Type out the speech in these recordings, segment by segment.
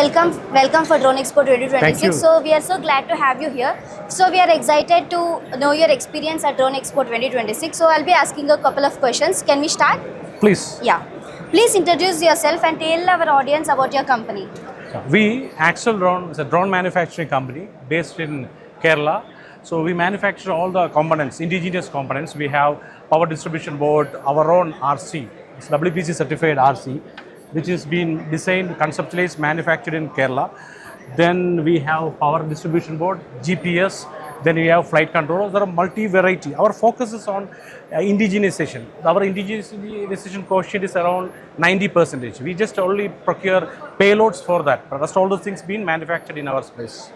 welcome for Drone Expo Thank you. 2026. So we are so glad to have you here. So we are excited to know your experience at Drone Expo 2026. So I'll be asking a couple of questions. Can we start? Please. Yeah. Please introduce yourself and tell our audience about your company. We, AXLDRONE, is a drone manufacturing company based in Kerala. So we manufacture all the components, indigenous components. We have power distribution board, our own RC, it's WPC certified RC, which is been designed, conceptualized, manufactured in Kerala. Then we have power distribution board, GPS. Then we have flight controllers. There are multi-variety. Our focus is on indigenization. Our indigenization quotient is around 90%. We just only procure payloads for that. But rest all those things being manufactured in our space.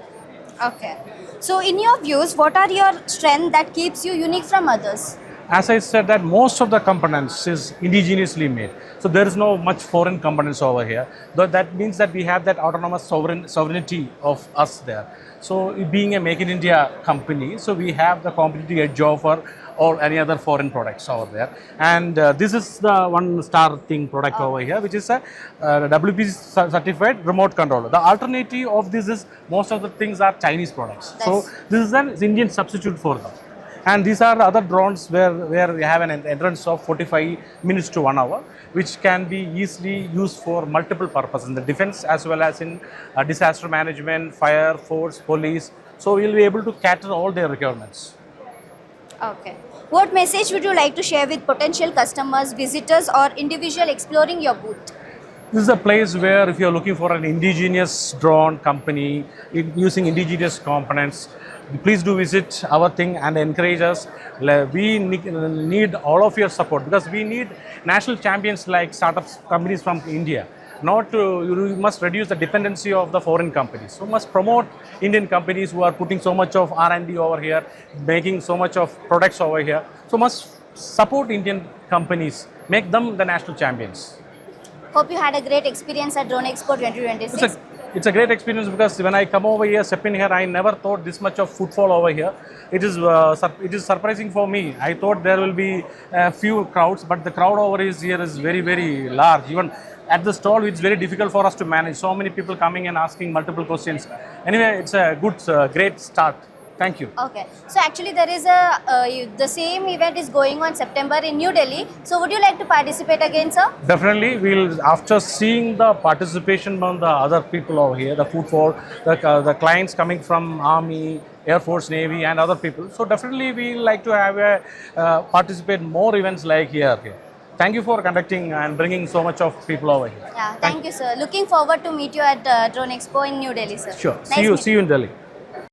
Okay. So in your views, what are your strengths that keeps you unique from others? As I said, that most of the components is indigenously made. So there is no much foreign components over here. That means that we have that autonomous sovereignty of us there. So being a Make in India company, so we have the competitive edge over or any other foreign products over there. And this is the one star thing product over here, which is a WPC certified remote controller. The alternative of this is most of the things are Chinese products. So this is an Indian substitute for them. And these are other drones where we have an entrance of 45 minutes to 1 hour, which can be easily used for multiple purposes in the defense as well as in disaster management, fire, force, police. So we will be able to cater all their requirements. Okay. What message would you like to share with potential customers, visitors, or individual exploring your booth? This is a place where if you are looking for an indigenous drone company using indigenous components, please do visit our thing and encourage us. We need all of your support because we need national champions like startups companies from India. You must reduce the dependency of the foreign companies. So must promote Indian companies who are putting so much of R&D over here, making so much of products over here. So must support Indian companies, make them the national champions. Hope you had a great experience at Drone Expo 2026. It's a great experience because when I come over here, step in here, I never thought this much of footfall over here. It is surprising for me. I thought there will be a few crowds, but the crowd over here is very, very large. Even at the stall, it's very difficult for us to manage. So many people coming and asking multiple questions. Anyway, it's a good, great start. Thank you. Okay. So actually there is the same event is going on September in New Delhi. So would you like to participate again, sir? Definitely. We'll, after seeing the participation from the other people over here, the footfall, the clients coming from Army, Air Force, Navy and other people. So definitely we'll like to have participate more events like here. Thank you for conducting and bringing so much of people over here. Yeah, thank you, sir. Looking forward to meet you at Drone Expo in New Delhi, sir. Sure. Nice See you in Delhi.